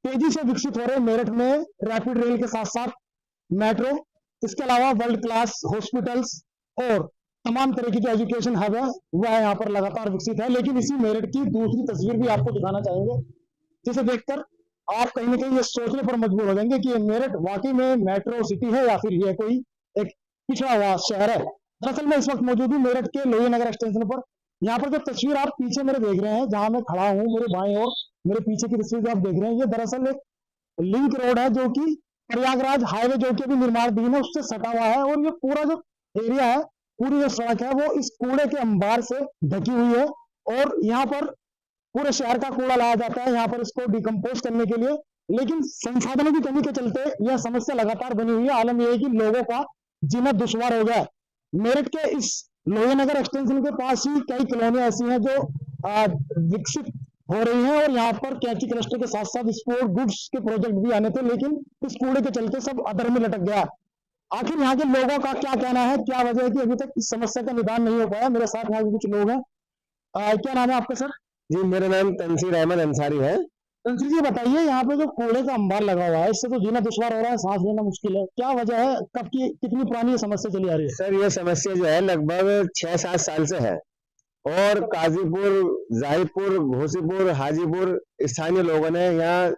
तेजी से विकसित हो रहे मेरठ में रैपिड रेल के साथ साथ मेट्रो, इसके अलावा वर्ल्ड क्लास हॉस्पिटल्स और तमाम तरह की जो एजुकेशन हब है वह यहाँ पर लगातार विकसित है। लेकिन इसी मेरठ की दूसरी तस्वीर भी आपको दिखाना चाहेंगे, जिसे देखकर आप कहीं ना कहीं ये सोचने पर मजबूर हो जाएंगे कि ये मेरठ वाकई में मेट्रो सिटी है या फिर ये कोई एक पिछड़ा हुआ शहर है। दरअसल मैं इस वक्त मौजूद हूँ मेरठ के लोही नगर एक्सटेंशन पर। यहाँ पर जो तस्वीर आप पीछे मेरे देख रहे हैं, जहां मैं खड़ा हूँ, मेरे बाएं और मेरे पीछे की तस्वीर जो आप देख रहे हैं, ये दरअसल एक लिंक रोड है जो कि प्रयागराज हाईवे जो कि अभी निर्माणाधीन है उससे सटा हुआ है। और ये पूरा जो एरिया है, पूरी जो सड़क है वो इस कूड़े के अंबार से ढकी हुई है। और यहाँ पर पूरे शहर का कूड़ा लाया जाता है यहाँ पर इसको डिकम्पोज करने के लिए, लेकिन संसाधनों की कमी के चलते यह समस्या लगातार बनी हुई है। आलम यह है कि लोगों का जीना दुश्वार हो गया है। मेरठ के इस लोही नगर एक्सटेंशन के पास ही कई कॉलोनियां ऐसी हैं जो विकसित हो रही हैं और यहाँ पर कैंची क्लस्टर के साथ साथ स्पोर्ट गुड्स के प्रोजेक्ट भी आने थे, लेकिन इस कूड़े के चलते सब अधर में लटक गया। आखिर यहाँ के लोगों का क्या कहना है, क्या वजह है कि अभी तक इस समस्या का निदान नहीं हो पाया? मेरे साथ यहाँ के कुछ लोग हैं। क्या नाम है आपका सर? जी, मेरा नाम तंसीर अहमद अंसारी है। तंसीर जी बताइए, यहाँ पे जो कूड़े का अंबार लगा हुआ है इससे तो जीना दुश्वार हो रहा है, सांस लेना मुश्किल है, क्या वजह है? कब की कितनी पुरानी ये समस्या चली आ रही है? सर, ये समस्या जो है लगभग 6-7 साल से है और काजीपुर, जाहिदपुर, घोसीपुर, हाजीपुर स्थानीय लोगों ने यहाँ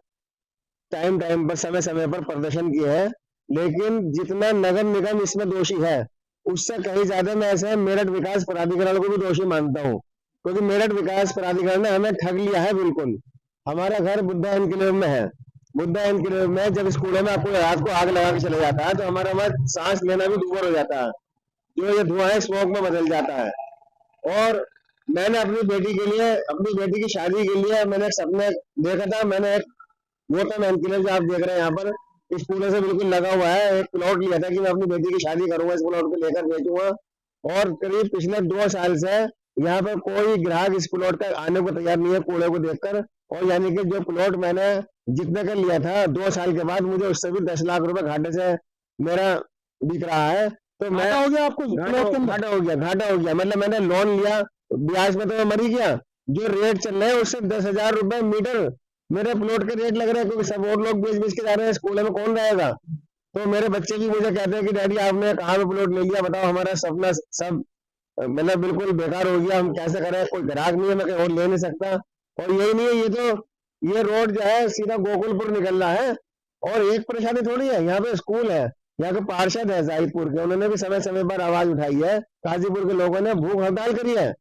टाइम टाइम पर समय समय पर प्रदर्शन किए हैं, लेकिन जितना नगर निगम इसमें दोषी है उससे कहीं ज्यादा मैं ऐसे मेरठ विकास प्राधिकरण को भी दोषी मानता हूँ, क्योंकि मेरठ विकास प्राधिकरण ने हमें ठग लिया है बिल्कुल। हमारा घर बुद्धा एनक्लेव में है। बुद्धा एनक्लेव में जब इस कूड़े में आपको रात को आग लगा के चले जाता है तो हमारा वहाँ सांस लेना भी दूभर हो जाता है, जो ये धुआं है स्मोक में बदल जाता है। और मैंने अपनी बेटी के लिए, अपनी बेटी की शादी के लिए मैंने एक सपना देखा था। मैंने एक गौतम एनक्लेव जो आप देख रहे हैं यहाँ पर इस कूड़े से बिल्कुल लगा हुआ है, एक प्लॉट लिया था कि मैं अपनी बेटी की शादी करूंगा, इस प्लॉट को लेकर बेचूंगा। और करीब पिछले 2 साल से यहाँ पर कोई ग्राहक इस प्लॉट का आने को तैयार नहीं है कूड़े को देखकर। और यानी कि जो प्लॉट मैंने जितने का लिया था 2 साल के बाद मुझे उससे भी 10 लाख रुपए घाटे से मेरा बिक रहा है। तो मैं हो गया आपको? घाटा हो गया। मतलब मैंने लोन लिया, ब्याज में तो मैं मर ही गया। जो रेट चल रहे हैं उससे 10,000 रुपए मीटर मेरे प्लॉट के रेट लग रहे हैं, क्योंकि सब और लोग बेच बेच के जा रहे हैं, स्कूल में कौन रहेगा? तो मेरे बच्चे भी मुझे कहते हैं कि डैडी आपने कहाँ पे प्लॉट ले लिया, बताओ, हमारा सपना सब मतलब बिल्कुल बेकार हो गया, हम कैसे करें? कोई ग्राहक नहीं है, मैं कहीं और ले नहीं सकता। और यही नहीं है, ये रोड जो है सीधा गोकुलपुर निकल रहा है। और एक परेशानी थोड़ी है, यहाँ पे स्कूल है, यहाँ के पार्षद है जाहिदपुर के, उन्होंने भी समय समय पर आवाज उठाई है। काजीपुर के लोगों ने भूख हड़ताल करी है,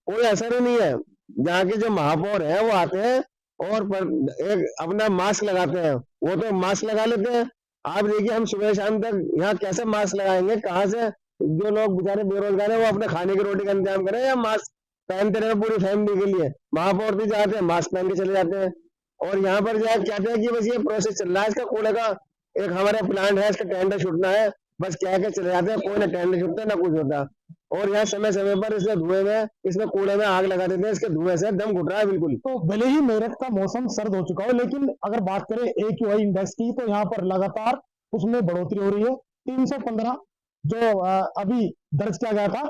कोई असर ही नहीं है। यहाँ के जो महापौर है वो आते हैं और एक अपना मास्क लगाते हैं, वो तो मास्क लगा लेते हैं। आप देखिए हम सुबह शाम तक यहाँ कैसे मास्क लगाएंगे? कहाँ से जो लोग बेचारे बेरोजगार है वो अपने खाने की रोटी का इंतजाम करें या मास्क पहनते रहे पूरी फैमिली के लिए? महापौर भी जाते हैं मास्क पहन के चले जाते हैं। और यहाँ पर जो है कहते हैं कि बस ये प्रोसेस चल रहा है इसका कूड़े का, एक हमारा प्लांट है, इसका टेंडर छूटना है, बस कह के चले जाते हैं, कोई ना टेंडर छूटता ना कुछ होता। और यहाँ समय समय पर इसमें धुएं में, इसमें कूड़े में आग लगा देते हैं, इसके धुएं से दम घुट रहा है बिल्कुल। तो भले ही मेरठ का मौसम सर्द हो चुका हो, लेकिन अगर बात करें AQI इंडेक्स की तो यहाँ पर लगातार उसमें बढ़ोतरी हो रही है। 315 जो अभी दर्ज किया गया था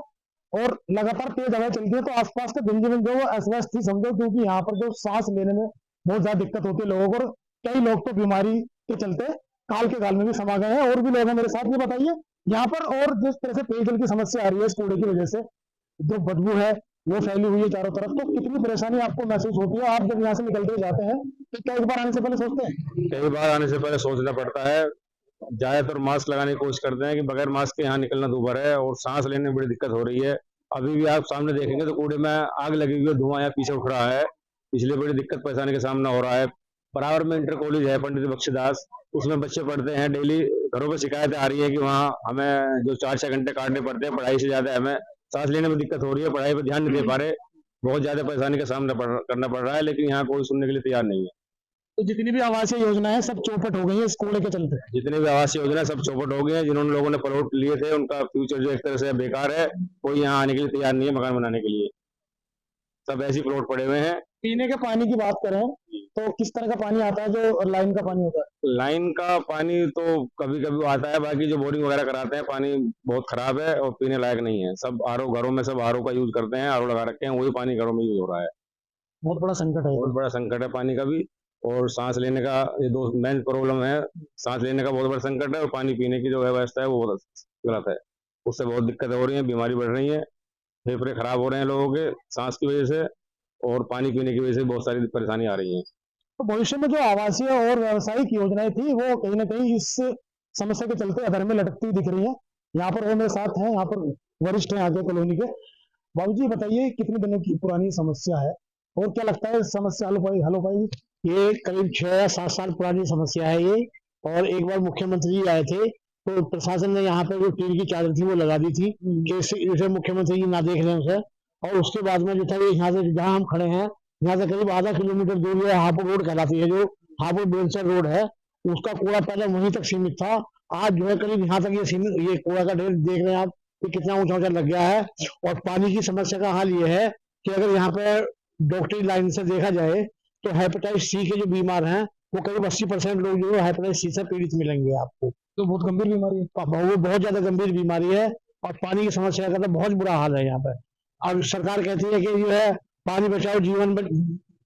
और लगातार तेज हवा चलती है, तो आसपास के जनजीवन जो वो अस्त ही समझो, क्योंकि यहाँ पर जो सांस लेने में बहुत ज्यादा दिक्कत होती है लोगों को। कई लोग तो बीमारी के चलते काल के गाल में भी समा गए हैं। और भी लोग हैं मेरे साथ। ये बताइए यहाँ पर और जिस तरह से पेयजल की समस्या आ रही है इस कूड़े की वजह से, जो बदबू है वो फैली हुई है चारों तरफ, तो कितनी परेशानी आपको महसूस होती है? आप जब यहाँ से निकलते जाते हैं तो क्या एक बार आने से पहले सोचते हैं? कई बार आने से पहले सोचना पड़ता है। ज्यादातर मास्क लगाने की कोशिश करते हैं कि बगैर मास्क के यहाँ निकलना दूभर है और सांस लेने में बड़ी दिक्कत हो रही है। अभी भी आप सामने देखेंगे तो कूड़े में आग लगी हुई है, धुआं यहाँ पीछे उठ रहा है, इसलिए बड़ी दिक्कत परेशानी का सामना हो रहा है। बराबर में इंटर कॉलेज है पंडित बख्शीदास, उसमें बच्चे पढ़ते हैं। डेली घरों पर शिकायतें आ रही है कि वहाँ हमें जो 4-6 घंटे काटने पड़ते हैं, पढ़ाई से ज्यादा हमें सांस लेने में दिक्कत हो रही है, पढ़ाई पर ध्यान नहीं दे पा रहे, बहुत ज्यादा परेशानी का सामना करना पड़ रहा है, लेकिन यहाँ कोई सुनने के लिए तैयार नहीं है। तो जितनी भी आवासीय योजना है सब चौपट हो गई है इस कूड़े के चलते। जितने भी आवास योजना सब चौपट हो गए हैं। जिन्होंने लोगों ने प्लॉट लिए थे उनका फ्यूचर जो एक तरह से बेकार है, कोई यहाँ आने के लिए तैयार नहीं है मकान बनाने के लिए, सब ऐसे प्लॉट पड़े हुए हैं। पीने के पानी की बात करें तो किस तरह का पानी आता है जो लाइन का पानी होता है? लाइन का पानी तो कभी कभी आता है, बाकी जो बोरिंग वगैरह कराते हैं पानी बहुत खराब है और पीने लायक नहीं है। सब आरओ घरों में, सब आरओ का यूज करते हैं, आरओ लगा रखे हैं, वही पानी घरों में यूज हो रहा है। बहुत बड़ा संकट है। बहुत बड़ा संकट है पानी का भी। और सांस लेने का ये दो मेन प्रॉब्लम है। सांस लेने का बहुत बड़ा संकट है और पानी पीने की जो व्यवस्था है वो बहुत गलत है। उससे बहुत दिक्कत हो रही है, बीमारी बढ़ रही है, फेफड़े खराब हो रहे हैं लोगों के सांस की वजह से, और पानी पीने की वजह से बहुत सारी परेशानी आ रही है। तो भविष्य में जो आवासीय और व्यावसायिक योजनाएं थी वो कहीं ना कहीं इस समस्या के चलते अधर में लटकती हुई दिख रही है। यहाँ पर वो मेरे साथ हैं, यहाँ पर वरिष्ठ हैं आगे कॉलोनी के। बाबूजी बताइए, कितने दिनों की पुरानी समस्या है और क्या लगता है समस्या हल हो पाएगी? ये करीब 6 या 7 साल पुरानी समस्या है ये। और एक बार मुख्यमंत्री जी आए थे तो प्रशासन ने यहाँ पे जो टीन की चादर थी वो लगा दी थी कि इसे मुख्यमंत्री जी ना देख लें उसे। और उसके बाद में जो था ये यहाँ से जहाँ हम खड़े हैं यहाँ से करीब आधा किलोमीटर दूर ये हापुड़ रोड कहलाती है, जो हापुड़ बेलसर रोड है, उसका कूड़ा पहले वहीं तक सीमित था। आज जो है करीब यहाँ तक ये कूड़ा का ढेर देख रहे हैं आप, ये कितना ऊंचा ऊंचा लग गया है। और पानी की समस्या का हाल ये है कि अगर यहाँ पे डॉक्टरी लाइन से देखा जाए तो हेपेटाइटिस सी के जो बीमार हैं वो करीब 80% लोग जो है हेपेटाइटिस सी से पीड़ित मिलेंगे आपको। तो बहुत गंभीर बीमारी है। वो बहुत ज्यादा गंभीर बीमारी है और पानी की समस्या का तो बहुत बुरा हाल है यहाँ पे। और सरकार कहती है कि जो है पानी बचाओ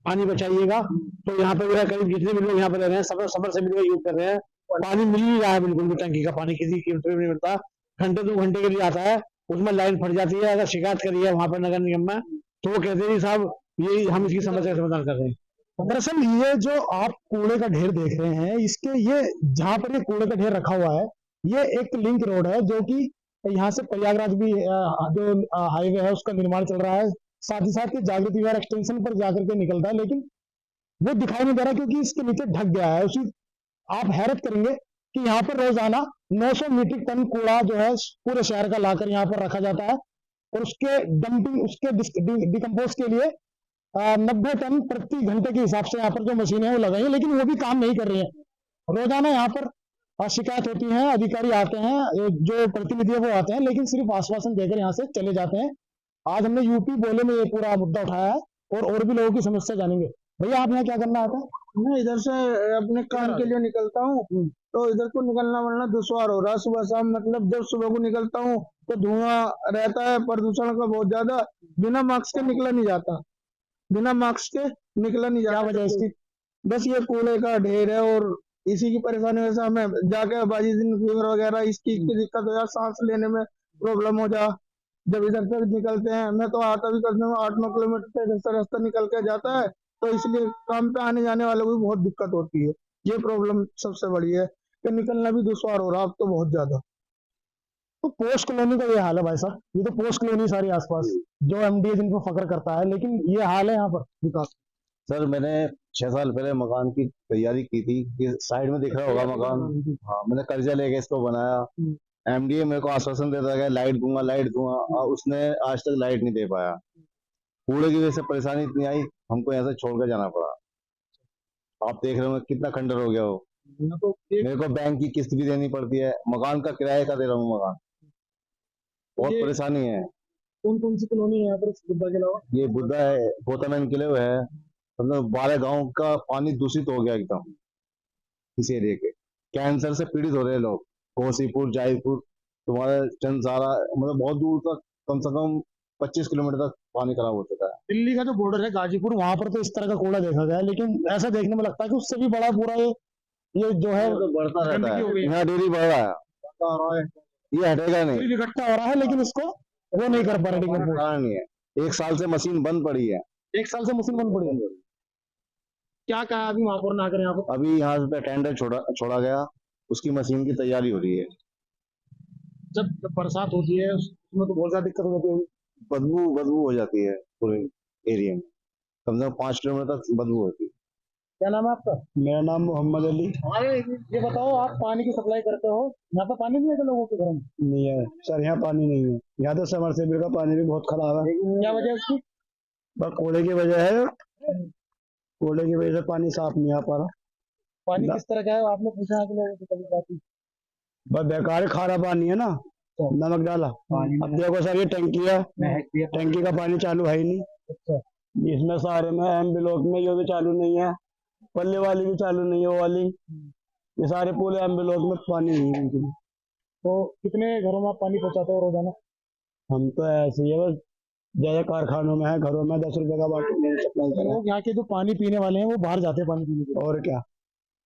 पानी बचाइएगा, तो यहाँ पे जो है करीब जितने भी लोग यहाँ पे रह रहे हैं समर से भी यूज कर रहे हैं, पानी मिल ही रहा है बिल्कुल भी, टंकी का पानी किसी कीमत में नहीं मिलता। घंटे 2 घंटे के लिए आता है, उसमें लाइन फट जाती है। अगर शिकायत करी है वहां पर नगर निगम में तो वो कहते हैं साहब ये हम इसकी समस्या का समाधान कर रहे हैं। दरअसल ये जो आप कूड़े का ढेर देख रहे हैं, इसके ये जहाँ पर ये कूड़े का ढेर रखा हुआ है, ये एक लिंक रोड है जो कि यहाँ से प्रयागराज भी जो हाईवे है उसका निर्माण चल रहा है। साथ ही साथ ये जागृति विहार एक्सटेंशन पर जाकर के निकलता है, लेकिन वो दिखाई नहीं दे रहा क्योंकि इसके नीचे ढक गया है। उसी आप हैरत करेंगे कि यहाँ पर रोजाना 900 मीट्रिक टन कूड़ा जो है पूरे शहर का लाकर यहाँ पर रखा जाता है और उसके डंपिंग उसके डिकम्पोज के लिए 90 टन प्रति घंटे के हिसाब से यहाँ पर जो मशीनें हैं वो लगाई है, लेकिन वो भी काम नहीं कर रही है। रोजाना यहाँ पर शिकायत होती है, अधिकारी आते हैं, जो प्रतिनिधि है वो आते हैं, लेकिन सिर्फ आश्वासन देकर यहाँ से चले जाते हैं। आज हमने यूपी बोले में ये पूरा मुद्दा उठाया है और भी लोगों की समस्या जानेंगे। भैया आप यहाँ क्या करना आता है? मैं इधर से अपने काम के लिए निकलता हूँ, तो इधर को निकलना वरना दुश्वार हो रहा है सुबह शाम। मतलब जब सुबह को निकलता हूँ तो धुआं रहता है, प्रदूषण का बहुत ज्यादा, बिना मास्क के निकला नहीं जाता, बिना मास्क के निकला नहीं जाता। क्या वजह इसकी? बस ये कूड़े का ढेर है और इसी की परेशानी वजह से हमें जाके बाजी दिन फीवर वगैरह इसकी दिक्कत हो जाए, सांस लेने में प्रॉब्लम हो जाए। जब इधर से निकलते हैं, मैं तो आता भी करने में 8-9 किलोमीटर इधर से रास्ता निकल के जाता है, तो इसलिए काम पे आने जाने वालों को भी बहुत दिक्कत होती है। ये प्रॉब्लम सबसे बड़ी है कि निकलना भी दुश्वार हो रहा अब तो बहुत ज्यादा। तो पोस्ट कॉलोनी का ये हाल है भाई साहब, ये तो पोस्ट कॉलोनी सारी आसपास जो एमडीए जिन पर फक्र करता है, लेकिन ये हाल है यहाँ पर विकास। सर मैंने 6 साल पहले मकान की तैयारी की थी, ये साइड में दिख रहा होगा मकान। हाँ, मैंने कर्जा लेके इसको बनाया। एमडीए मेरे को आश्वासन देता गया लाइट दूंगा लाइट दूंगा, और उसने आज तक लाइट नहीं दे पाया। कूड़े की वजह से परेशानी इतनी आई, हमको यहाँ से छोड़कर जाना पड़ा। आप देख रहे हो कितना खंडर हो गया हो। मेरे को बैंक की किस्त भी देनी पड़ती है, मकान का किराए का दे रहा हूँ मकान, बहुत परेशानी है। कौन कौन सी कॉलोनी है यहाँ पर बुद्धा के अलावा? ये बुद्धा है, गौतम एनक्लेव है, मतलब 12 गांव का पानी दूषित हो गया एकदम इस एरिया के। कैंसर से पीड़ित हो रहे हैं लोग, कोसीपुर जायपुर तुम्हारे चंदसारा, मतलब बहुत दूर तक, कम से कम 25 किलोमीटर तक पानी खराब हो चुका है। दिल्ली का जो बॉर्डर है गाजीपुर, वहां पर तो इस तरह का कूड़ा देखा गया है, लेकिन ऐसा देखने में लगता है कि उससे भी बड़ा पूरा ये जो है तो बढ़ता रहता गंदगी हो गई है, यहाँ डेली बढ़ रहा है, ये हटेगा नहीं, इकट्ठा हो रहा है, लेकिन इसको वो नहीं कर पा रहे। कारण नहीं है। 1 साल से मशीन बंद पड़ी है। 1 साल से मशीन बंद पड़ी है। क्या कहा अभी महापौर ना करें यहाँ पर? अभी यहाँ पे टेंडर छोड़ा गया, उसकी मशीन की तैयारी हो रही है। जब बरसात होती है उसमें तो बहुत ज्यादा दिक्कत हो जाती है। बदबू हो जाती है पूरे एरिया में, कम से कम 5 किलोमीटर तक बदबू होती है। क्या नाम है आपका? मेरा नाम मोहम्मद अली। ये बताओ, आप पानी की सप्लाई करते हो, यहाँ पर पानी नहीं है लोगों के घर में? नहीं है सर, यहाँ पानी नहीं है। यहाँ तो समरसेबल का पानी भी बहुत खराब है। क्या वजह है उसकी? बस कूड़े की वजह है, कूड़े की वजह से पानी साफ नहीं आ पा रहा। पानी किस तरह का है आपने पूछा है कि लोगों से कभी बात की? बस बेकार खारा पानी है ना, नमक डाला। अब देखो सर ये टंकी है, टंकी का पानी चालू है ही नहीं। अच्छा, इसमें सारे में एम ब्लॉक में ये भी चालू नहीं है, पल्ले वाली भी चालू नहीं है, वो वाली, ये सारे पूरे एम ब्लॉक में पानी नहीं है। तो कितने घरों में आप पानी पहुंचाते हो रोजाना? हम तो ऐसे ही है, बस जैसे कारखानों में है, घरों में 10 रुपए का बाटल सप्लाई करें। लोग यहाँ के जो पानी पीने वाले हैं वो बाहर जाते हैं पानी पीने के लिए। और क्या,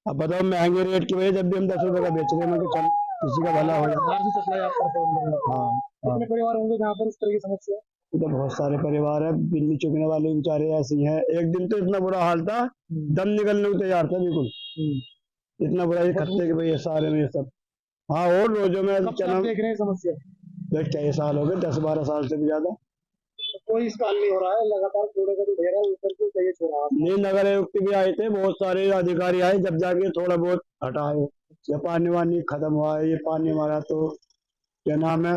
अब बताओ महंगे रेट की वजह जब भी हम 10 रुपए का बेच रहे हैं, मैं तो चल किसी का भला हो जाए। बाहर से सप्लाई आप करते हैं। हाँ, कितने परिवार होंगे जहाँ पर इस तरह की समस्या है? तो बहुत सारे परिवार है, बिजली चुगने वाले बेचारे ऐसे ही हैं। एक दिन तो इतना बुरा हाल था, दम निकलने को तैयार था बिल्कुल, इतना बुरा ये खत्ते के भाई ये सारे में ये सब। हाँ, और रोजों में कब से आप देख रहे हैं समस्या? कई साल हो गए, 10-12 साल से भी ज्यादा। कोई इसका हल नहीं हो रहा है, लगातार कूड़े का जो ढेर है ऊपर से चाहिए छोड़ा। नहीं, नगर आयुक्त भी आए थे, बहुत सारे अधिकारी आए, जब जाके थोड़ा बहुत हटाए। ये पानी वानी खत्म हुआ है, ये पानी हमारा तो क्या नाम है,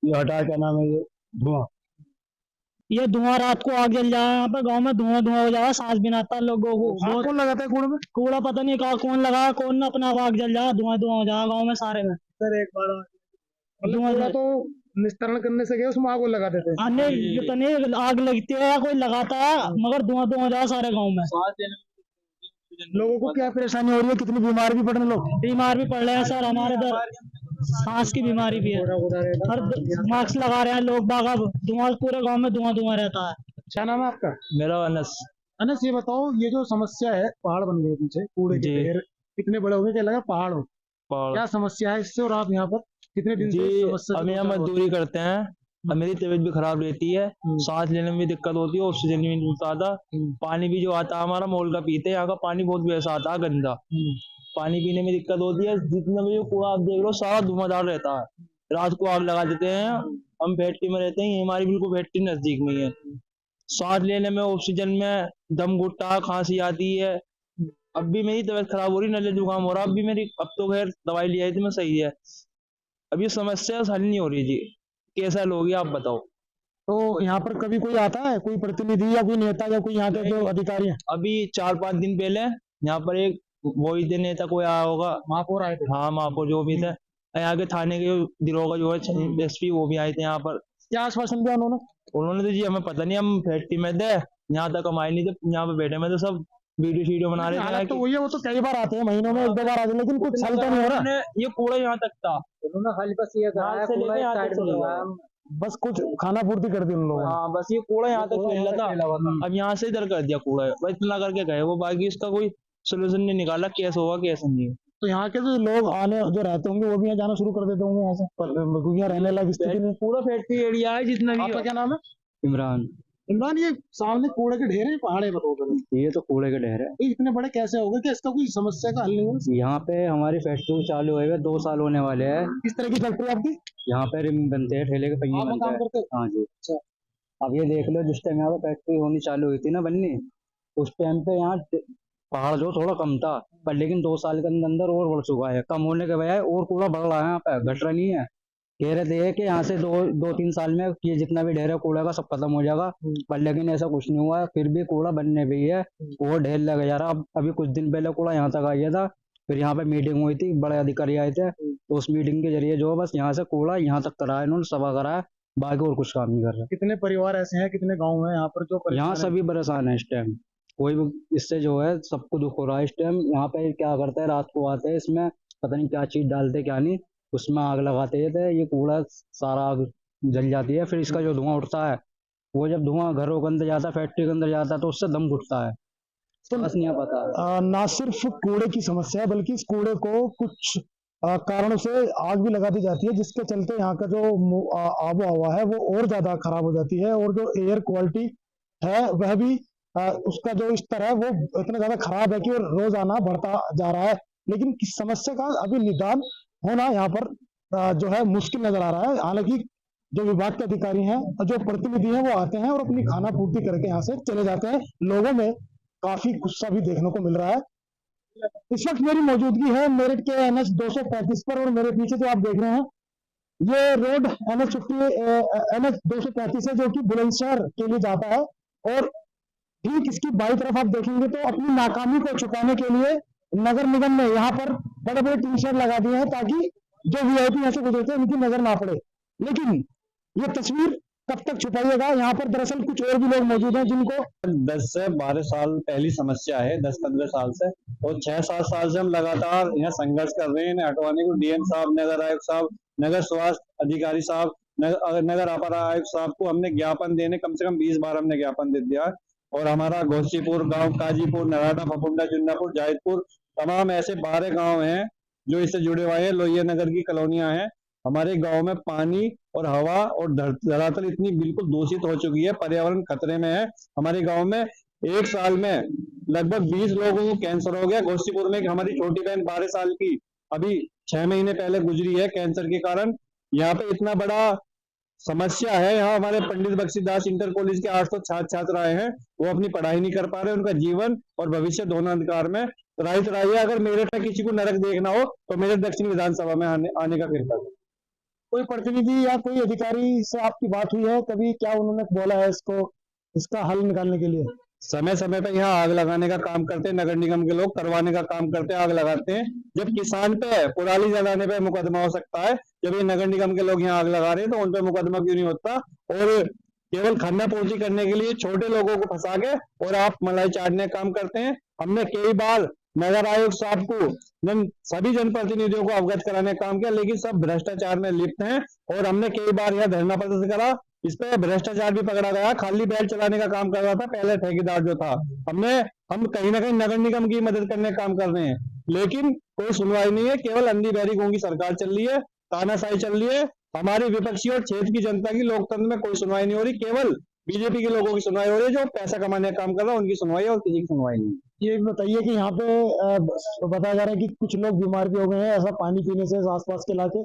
ये हटा, क्या नाम है ये धुआं। ये धुआं रात को आग जल जाए, यहाँ पे गांव में धुआं धुआं हो जाए, सांस भी ना आता लोगों को। आग कौन लगाता है कूड़े में? कूड़ा पता नहीं कहाँ कौन लगा, कौन ना अपना आग जल जाए, धुआं धुआं हो जाए गाँव में सारे में। सर एक बार कूड़ा तो निस्तारण करने से गया, उसमें आग वो लगा देते हैं। अन्य पता नहीं आग लगती है या कोई लगाता है, मगर धुआं धुआं हो जाए सारे गाँव में। लोगों को क्या परेशानी हो रही है, कितनी बीमार भी पड़ रहे लोग? बीमार भी पड़ रहे हैं सर, हमारे इधर सांस की बीमारी भी है। हर मास्क लगा रहे हैं लोग बाग, अब धुआं पूरे गाँव में धुआं धुआं रहता है। क्या नाम है आपका? मेरा अनस। अनस, ये बताओ, ये जो समस्या है, पहाड़ बन गए पीछे कूड़े के जी। ढेर, कितने बड़े हो गए, क्या लगा पहाड़ हो? क्या समस्या है इससे, और आप यहाँ पर कितने दिन से इस समस्या से हम यहाँ गुजर रहे हो? मजदूरी करते हैं, अब मेरी तबीयत भी खराब रहती है, सांस लेने में भी दिक्कत होती है, ऑक्सीजन भी नहीं मिलता था। पानी भी जो आता है हमारा मोल का पीते हैं, यहाँ का पानी बहुत वैसा आता है गंदा, पानी पीने में दिक्कत होती है। जितना भी कूड़ा आप देख लो सारा धुआंधार रहता है, रात को आग लगा देते हैं। हम फैक्ट्री में रहते हैं, ये हमारी बिल्कुल फैक्ट्री नजदीक में ही है। सांस लेने में, ऑक्सीजन में दम घुटता, खांसी आती है। अब भी मेरी तबीयत खराब हो रही, नले जुकाम हो रहा, अब भी मेरी, अब तो खैर दवाई ली आई थी मैं, सही है। अब ये समस्या हल नहीं हो रही जी, कैसा हल होगी आप बताओ। तो यहाँ पर कभी कोई आता है, कोई प्रतिनिधि या कोई नेता या कोई यहाँ के जो अधिकारी हैं? अभी 4-5 दिन पहले यहाँ पर एक वही थे नेता, कोई आया होगा, महापौर आए थे? हाँ महापौर जो भी थे, यहाँ के थाने के दिरोगा जो है एसपी, वो भी आए थे यहाँ पर। क्या आश्वासन दिया उन्होंने? उन्होंने तो जी हमें पता नहीं, हम फैक्ट्री में थे, यहाँ तक हम आए नहीं थे, यहाँ पे बैठे में तो सब वीडियो बना रहे थे। हालत तो वही है, वो तो कई बार आते हैं, महीनों में 1-2 बार आते हैं, लेकिन कुछ हल तो नहीं हो रहा। ये कूड़ा यहाँ तक था, उन्होंने खाली बस ये यहाँ से लेके यहाँ तक चले गए। बस कुछ खाना पूर्ति कर दी उन लोगों ने। हाँ, बस ये कूड़ा यहाँ तक फैल रहा था, अब यहाँ से इधर कर दिया कूड़ा, बस इतना करके गए वो, बाकी इसका कोई सोल्यूशन नहीं निकाला, कैसे होगा कैसे नहीं। तो यहाँ के जो लोग आने जो रहते होंगे वो भी यहाँ जाना शुरू कर देते होंगे यहाँ से, क्योंकि यहाँ रहने लायक स्थिति नहीं। पूरा फैक्ट्री एरिया है जितना भी। आपका क्या नाम है? इमरान। इमरान, ये सामने कूड़े के ढेर है, पहाड़ है, बताओ पहले। ये तो कूड़े का ढेर है, ये इतने बड़े कैसे हो गए, क्या इसका कोई समस्या का हल नहीं है? यहाँ पे हमारी फैक्ट्री चालू हुए 2 साल होने वाले हैं। किस तरह की फैक्ट्री है आपकी? यहाँ पे रिम बनते हैं, ठेले के पहिए आप बनते काम हैं। करते हो? हाँ जी। अच्छा। अब ये देख लो, जिस टाइम यहाँ पे फैक्ट्री होनी चालू हुई थी ना बननी, उस टाइम पे यहाँ पहाड़ जो थोड़ा कम था, पर लेकिन 2 साल के अंदर अंदर और बढ़ चुका है, कम होने के बजाय और कूड़ा बढ़ रहा है यहाँ पे, घट रहा नहीं है। कह रहे थे कि यहाँ से 2-3 साल में ये जितना भी ढेर है कूड़ा का सब खत्म हो जाएगा, पर लेकिन ऐसा कुछ नहीं हुआ है, फिर भी कूड़ा बनने भी है, वो ढेर लगा जा रहा। अब अभी कुछ दिन पहले कूड़ा यहाँ तक आया था, फिर यहाँ पे मीटिंग हुई थी, बड़े अधिकारी आए थे, तो उस मीटिंग के जरिए जो बस यहाँ से कूड़ा यहाँ तक कराया इन्होंने, सभा कराया, बाकी और कुछ काम नहीं कर रहा। कितने परिवार ऐसे हैं, कितने गाँव हैं यहाँ पर जो यहाँ परेशान हैं? सभी परेशान है इस टाइम, कोई भी इससे जो है सबको दुख हो रहा है इस टाइम। यहाँ पे क्या करते हैं, रात को आते हैं, इसमें पता नहीं क्या चीज डालते क्या नहीं, उसमें आग लगाते थे, ये कूड़ा सारा आग जल जाती है, फिर इसका जो धुआं उठता है, वो जब धुआं घरों के अंदर जाता है, फैक्ट्री के अंदर जाता है, तो उससे दम घुटता है, बस नहीं पता। ना सिर्फ कूड़े की समस्या है, बल्कि इस कूड़े को कुछ कारणों से आग भी लगा दी जाती है, जिसके चलते यहाँ का जो आबो हवा है वो और ज्यादा खराब हो जाती है, और जो एयर क्वालिटी है वह भी उसका जो स्तर है वो इतना ज्यादा खराब है कि वो रोजाना बढ़ता जा रहा है। लेकिन इस समस्या का अभी निदान होना यहाँ पर जो है मुश्किल नजर आ रहा है। हालांकि जो विभाग के अधिकारी हैं और जो प्रतिनिधि हैं वो आते हैं और अपनी खाना पूर्ति करके यहाँ से चले जाते हैं। लोगों में काफी गुस्सा भी देखने को मिल रहा है। इस वक्त मेरी मौजूदगी है मेरठ के NH 235 पर, और मेरे पीछे जो आप देख रहे हैं ये रोड NH 235 है, जो कि बुलंदशहर के लिए जाता है, और ठीक इसकी बाईं तरफ आप देखेंगे तो अपनी नाकामी को छुपाने के लिए नगर निगम ने यहाँ पर बड़े बड़े टी शर्ट लगा दिए हैं, ताकि जो VIP यहाँ से गुजरते हैं उनकी नजर ना पड़े। लेकिन ये तस्वीर कब तक छुपाइएगा? यहाँ पर दरअसल कुछ और भी लोग मौजूद हैं जिनको 10 से 12 साल पहली समस्या है, 10-15 साल से, और 6-7 साल से हम लगातार यहाँ संघर्ष कर रहे हैं इन्हें हटवाने को। DM साहब, नगर आयुक्त साहब, नगर स्वास्थ्य अधिकारी साहब, नगर अपर आयुक्त साहब को हमने ज्ञापन देने कम से कम 20 बार हमने ज्ञापन दे दिया। और हमारा घोसीपुर गांव, काजीपुर, नराटा, फफुंडा, जुन्नापुर, जाहिदपुर, तमाम ऐसे 12 गांव हैं जो इससे जुड़े हुए हैं। लोहिया नगर की कॉलोनियां हैं। हमारे गांव में पानी और हवा और धरातल इतनी बिल्कुल दूषित हो चुकी है, पर्यावरण खतरे में है। हमारे गांव में एक साल में लगभग 20 लोगों को कैंसर हो गया। घोसीपुर में हमारी छोटी बहन 12 साल की अभी 6 महीने पहले गुजरी है कैंसर के कारण। यहाँ पे इतना बड़ा समस्या है। यहाँ हमारे पंडित बख्शीदास इंटर कॉलेज के 800 छात्र छात्र आए हैं, वो अपनी पढ़ाई नहीं कर पा रहे। उनका जीवन और भविष्य दोनों अंधकार में तराई। अगर मेरठ में किसी को नरक देखना हो तो मेरठ दक्षिण विधानसभा में आने का कृपा करें। कोई प्रतिनिधि या कोई अधिकारी से आपकी बात हुई है कभी? क्या उन्होंने बोला है इसका हल निकालने के लिए? समय समय पे यहाँ आग लगाने का काम करते हैं, नगर निगम के लोग करवाने का काम करते हैं, आग लगाते हैं। जब किसान पे पराली जलाने पे मुकदमा हो सकता है, जब ये नगर निगम के लोग यहाँ आग लगा रहे हैं तो उन पे मुकदमा क्यों नहीं होता? और केवल खाना पूर्ति करने के लिए छोटे लोगों को फंसा के और आप मलाई चाटने का काम करते हैं। हमने कई बार नगर आयुक्त साहब को सभी जनप्रतिनिधियों को अवगत कराने का काम किया, लेकिन सब भ्रष्टाचार में लिप्त हैं। और हमने कई बार यह धरना प्रदर्शन करा, इस पे भ्रष्टाचार भी पकड़ा गया। खाली बैल चलाने का काम कर रहा था पहले ठेकेदार जो था। हम कहीं ना कहीं नगर निगम की मदद करने का काम कर रहे हैं, लेकिन कोई सुनवाई नहीं है। केवल अंधी बहरी गूंगी सरकार चल रही है, तानाशाही चल रही है। हमारी विपक्षी और क्षेत्र की जनता की लोकतंत्र में कोई सुनवाई नहीं हो रही। केवल बीजेपी के लोगों की सुनवाई हो रही है, जो पैसा कमाने का काम कर रहा है उनकी सुनवाई है, और किसी की सुनवाई नहीं। ये बताइए कि यहाँ पे बताया जा रहा है कि कुछ लोग बीमार भी हो गए हैं ऐसा पानी पीने से आसपास के इलाके।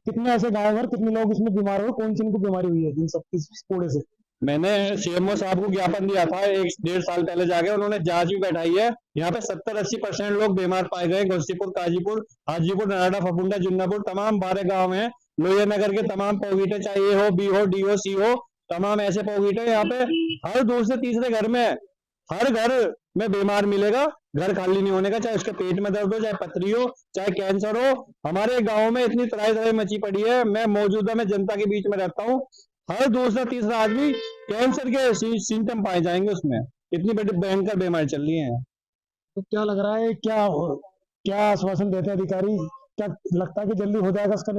कितने ऐसे गाँव हैं, कितने लोग इसमें बीमार हो, कौन सी इनको बीमारी हुई है इन सब इस कूड़े से? मैंने सीएमओ साहब को ज्ञापन दिया था 1-1.5 साल पहले जाके, उन्होंने जांच भी बैठाई है। यहाँ पे 70-80% लोग बीमार पाए गए। घोसीपुर, काजीपुर, हाजीपुर, नराटा, फफुंडा, जुन्नापुर, तमाम 12 गांव हैं। लोहिया नगर के तमाम पौगीटे, चाहे ए हो, बी हो, डी हो, सी हो, तमाम ऐसे पौगीटे यहाँ पे हर दूसरे तीसरे घर में, हर घर में बीमार मिलेगा। घर खाली नहीं होने का, चाहे उसके पेट में दर्द हो, चाहे पथरी हो, चाहे कैंसर हो। हमारे गांव में इतनी तराई मची पड़ी है। मैं मौजूदा में जनता के बीच में रहता हूँ, हर दूसरा तीसरा आदमी कैंसर के सिम्टम पाए जाएंगे उसमें। इतनी बड़ी भयंकर बीमारी चल रही है। तो क्या लग रहा है, क्या आश्वासन देते हैं अधिकारी? क्या लगता है कि जल्दी हो जाएगा इसका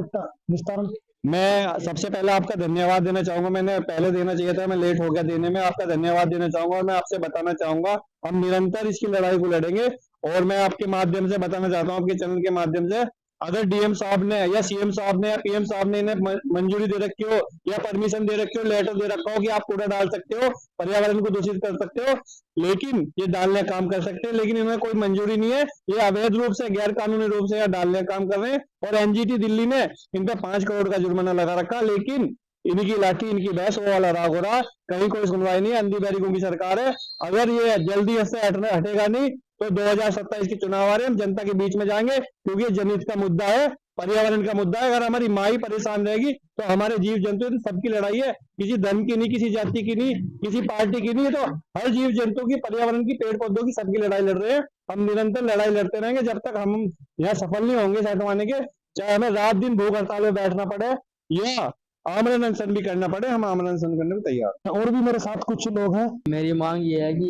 निस्तारण? मैं सबसे पहले आपका धन्यवाद देना चाहूंगा। मैंने पहले देना चाहिए था, मैं लेट हो गया देने में। आपका धन्यवाद देना चाहूंगा और मैं आपसे बताना चाहूंगा हम निरंतर इसकी लड़ाई को लड़ेंगे। और मैं आपके माध्यम से बताना चाहता हूँ, आपके चैनल के माध्यम से, अगर डीएम साहब ने या सीएम साहब ने या पीएम साहब ने इन्हें मंजूरी दे रखी हो या परमिशन दे रखी हो, लेटर दे रखा हो कि आप कूड़ा डाल सकते हो, पर्यावरण को दूषित कर सकते हो, लेकिन ये डालने का काम कर सकते हैं, लेकिन इन्हें कोई मंजूरी नहीं है। ये अवैध रूप से, गैर कानूनी रूप से यहाँ डालने का काम कर रहे हैं। और एनजीटी दिल्ली ने इन पे 5 करोड़ का जुर्माना लगा रखा, लेकिन इनकी लाठी इनकी भैंस वो वाला राग हो रहा। कहीं कोई सुनवाई नहीं है। अंधी बहरी गूंगी सरकार है। अगर ये जल्दी इससे हटेगा नहीं तो 2027 के चुनाव आ रहे हैं, हम जनता के बीच में जाएंगे, क्योंकि जनहित का मुद्दा है, पर्यावरण का मुद्दा है। अगर हमारी माँ ही परेशान रहेगी तो हमारे जीव जंतु, सबकी लड़ाई है, किसी धर्म की नहीं, किसी जाति की नहीं, किसी पार्टी की नहीं, तो हर जीव जंतु की, पर्यावरण की, पेड़ पौधों की, सबकी लड़ाई लड़ रहे हैं। हम निरंतर लड़ाई लड़ते रहेंगे जब तक हम यहाँ सफल नहीं होंगे हटवाने के। चाहे हमें रात दिन भूख हड़ताल में बैठना पड़े या आमरण अनशन भी करना पड़े, हम आमरण अनशन करने को तैयार हैं। और भी मेरे साथ कुछ लोग हैं। मेरी मांग ये है कि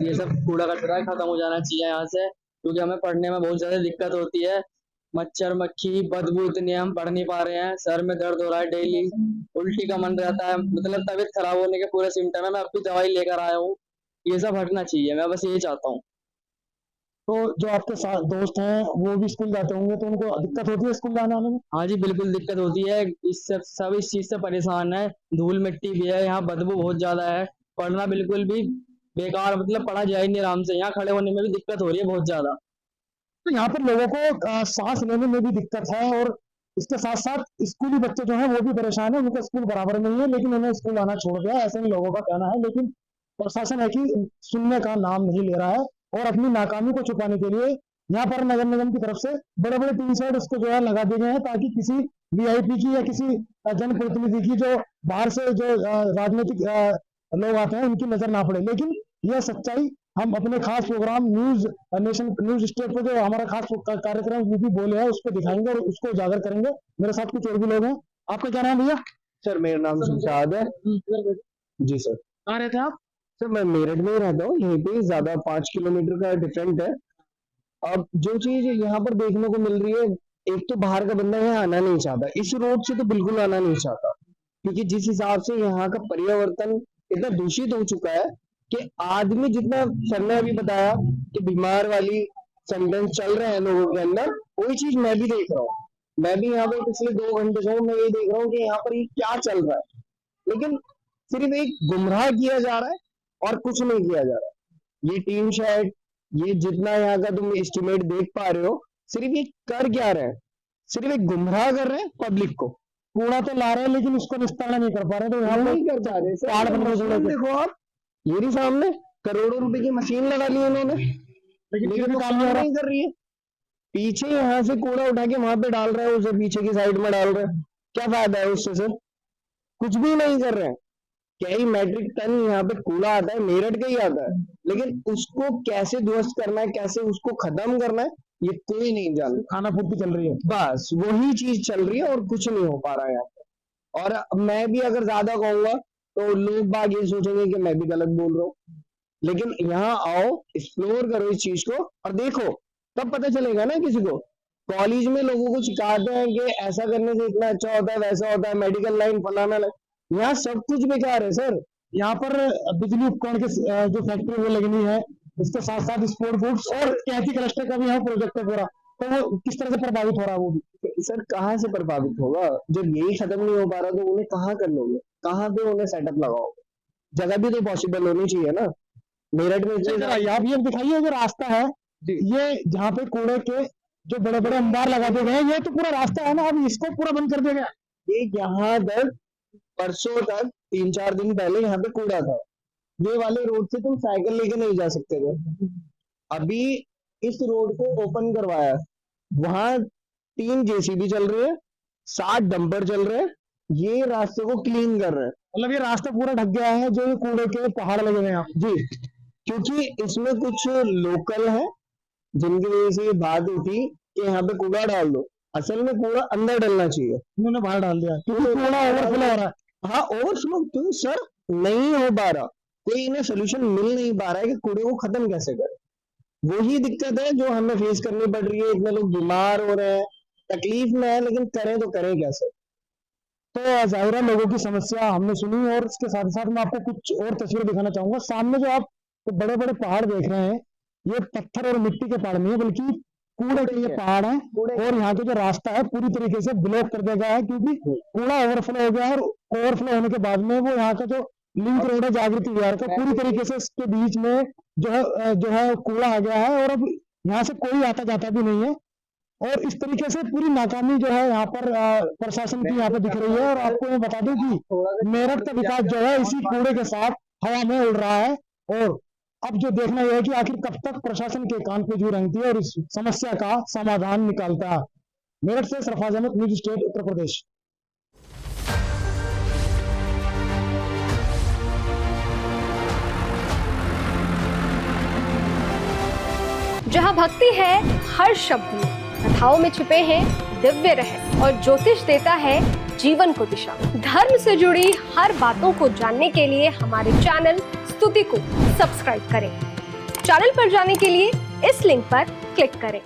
ये सब कूड़ा कचरा खत्म हो जाना चाहिए यहाँ से, क्योंकि हमें पढ़ने में बहुत ज्यादा दिक्कत होती है। मच्छर मक्खी बदबू इतनी है, हम पढ़ नहीं पा रहे हैं। सर में दर्द हो रहा है डेली, उल्टी का मन रहता है, मतलब तबीयत खराब होने के पूरे सिम्टम है। मैं अपनी दवाई लेकर आया हूँ, ये सब हटना चाहिए। मैं बस यही चाहता हूँ। तो जो आपके साथ दोस्त हैं वो भी स्कूल जाते होंगे, तो उनको दिक्कत होती है स्कूल जाने आने में? हाँ जी, बिल्कुल दिक्कत होती है। इससे सब इस चीज से परेशान है। धूल मिट्टी भी है, यहाँ बदबू बहुत ज्यादा है। पढ़ना बिल्कुल भी बेकार, मतलब पढ़ा जाए नहीं आराम से। यहाँ खड़े होने में भी दिक्कत हो रही है बहुत ज्यादा। तो यहाँ पर लोगों को सांस लेने में भी दिक्कत है, और इसके साथ साथ स्कूली बच्चे जो हैं वो भी परेशान है। उनका स्कूल बराबर नहीं है, लेकिन उन्हें स्कूल आना छोड़ दिया, ऐसे ही लोगों का कहना है। लेकिन प्रशासन है कि सुनने का नाम नहीं ले रहा है, और अपनी नाकामी को छुपाने के लिए यहाँ पर नगर निगम की तरफ से बड़े बड़े टीन शेड उसको जो है लगा दिए गए हैं, ताकि किसी वीआईपी की या किसी जनप्रतिनिधि की, जो बाहर से जो राजनीतिक लोग आते हैं, उनकी नजर ना पड़े। लेकिन यह सच्चाई हम अपने खास programme news nation news state पे जो हमारा खास कार्यक्रम यूपी बोले है, उसको दिखाएंगे और उसको उजागर करेंगे। मेरे साथ कुछ और भी लोग हैं। आपका क्या नाम भैया? सर मेरा नाम शमशाद है। जी सर। कहाँ रहते हैं आप? सर मैं मेरठ में ही रहता हूँ, यहीं पे ज्यादा 5 किलोमीटर का डिफरेंट है। अब जो चीज यहाँ पर देखने को मिल रही है, एक तो बाहर का बंदा यहाँ आना नहीं चाहता, इस रोड से तो बिल्कुल आना नहीं चाहता। क्योंकि जिस हिसाब से यहाँ का पर्यावरण इतना दूषित हो चुका है कि आदमी जितना सर ने अभी बताया कि बीमार वाली सेंटेंस चल रहे हैं लोगों के अंदर, वही चीज मैं भी देख रहा हूँ। मैं भी यहाँ पे पिछले 2 घंटे से मैं ये देख रहा हूँ कि यहाँ पर ये क्या चल रहा है, लेकिन सिर्फ एक गुमराह किया जा रहा है और कुछ नहीं किया जा रहा। ये टीन शेड, ये जितना यहाँ का तुम एस्टिमेट देख पा रहे हो, सिर्फ ये कर क्या रहे हैं, सिर्फ एक गुमराह कर रहे हैं पब्लिक को। कूड़ा तो ला रहे हैं लेकिन उसको निस्तारण नहीं कर पा रहे, तो यहाँ नहीं कर पा रहे। कार्ड बन रहे हैं। देखो आप, मेरे सामने करोड़ों रुपए की मशीन लगा ली उन्होंने, लेकिन काम नहीं कर रही है। पीछे यहाँ से कूड़ा उठा के वहां पे डाल रहे हैं, उसे पीछे की साइड में डाल रहे हैं, क्या फायदा है उससे सर? कुछ भी नहीं कर रहे हैं। कई मैट्रिक टन यहाँ पे कूड़ा आता है, मेरठ का ही आता है, लेकिन उसको कैसे ध्वस्त करना है, कैसे उसको खत्म करना है, ये कोई नहीं जानता। खाना फूटी चल रही है, बस वही चीज चल रही है और कुछ नहीं हो पा रहा है यहाँ पे। और मैं भी अगर ज्यादा कहूंगा तो लोग बाग ये सोचेंगे कि मैं भी गलत बोल रहा हूँ, लेकिन यहाँ आओ, एक्सप्लोर करो इस चीज को और देखो, तब पता चलेगा ना किसी को। कॉलेज में लोगों को सिखाते हैं कि ऐसा करने से इतना अच्छा होता है, वैसा होता है, मेडिकल लाइन फलाना लाइन, यहाँ सब कुछ बेकार है सर। यहाँ पर बिजली उपकरण के जो फैक्ट्री वो लगनी है, इसके साथ साथ स्पोर्ट फूड्स और कैथी क्लस्टर का भी यहाँ प्रोजेक्ट है पूरा, तो वो किस तरह से प्रभावित हो रहा है वो भी? सर कहाँ से प्रभावित होगा? जब यही खत्म नहीं हो पा रहा तो उन्हें कहाँ कर लोगे, कहाँ पे उन्हें सेटअप लगाओगे? जगह भी तो पॉसिबल होनी चाहिए ना। मेरठ में आप ये दिखाइए जो रास्ता है, ये जहाँ पे कूड़े के जो बड़े बड़े अंबार लगा दिए गए, ये तो पूरा रास्ता है ना, अब इसको पूरा बंद कर दिया गया। ये यहाँ तक परसों तक 3-4 दिन पहले यहाँ पे कूड़ा था, ये वाले रोड से तुम साइकिल लेके नहीं जा सकते थे। अभी इस रोड को ओपन करवाया, वहां 3 जेसीबी चल रही है, 7 डंपर चल रहे हैं, ये रास्ते को क्लीन कर रहे हैं। मतलब ये रास्ता पूरा ढक गया है जो कूड़े के पहाड़ लगे हुए हैं जी, क्योंकि इसमें कुछ लोकल है जिनकी वजह से ये बात उठी कि यहाँ पे कूड़ा डाल दो। असल में कूड़ा अंदर डालना चाहिए, उन्होंने बाहर डाल दिया क्योंकि कूड़ा ओवरफ्लो हो रहा है। हाँ ओवरफ्लो तो सर नहीं हो पा रहा, कोई इन्हें सोल्यूशन मिल नहीं पा रहा है कि कूड़े को खत्म कैसे करें। वही दिक्कत है जो हमें फेस करनी पड़ रही है। इतने लोग बीमार हो रहे हैं, तकलीफ में है, लेकिन करें तो करें कैसे? तो जाहिर है लोगों की समस्या हमने सुनी, और इसके साथ साथ मैं आपको कुछ और तस्वीर दिखाना चाहूंगा। सामने जो आप तो बड़े बड़े पहाड़ देख रहे हैं, ये पत्थर और मिट्टी के पहाड़ नहीं है, बल्कि कूड़े के ये पहाड़ हैं। और यहाँ के जो रास्ता है पूरी तरीके से ब्लॉक कर दिया गया है, क्योंकि कूड़ा ओवरफ्लो हो गया है। और ओवरफ्लो होने के बाद में वो यहाँ का जो लिंक रोड है जागृति विहार का, पूरी तरीके से इसके बीच में जो है कूड़ा आ गया है, और अब यहाँ से कोई आता जाता भी नहीं है। और इस तरीके से पूरी नाकामी जो है यहाँ पर प्रशासन की यहाँ पे दिख रही है। और आपको मैं बता दूं कि मेरठ का विकास जो है इसी कूड़े के साथ हवा में उड़ रहा है। और अब जो देखना यह है कि आखिर कब तक प्रशासन के कान पे जू रेंगती है और इस समस्या का समाधान निकालता है। मेरठ से सरफराज अहमद, न्यूज़ स्टेट, उत्तर प्रदेश। जहाँ भक्ति है हर शब्द में, कथाओं में छुपे हैं दिव्य रहस्य, और ज्योतिष देता है जीवन को दिशा। धर्म से जुड़ी हर बातों को जानने के लिए हमारे चैनल स्तुति को सब्सक्राइब करें। चैनल पर जाने के लिए इस लिंक पर क्लिक करें।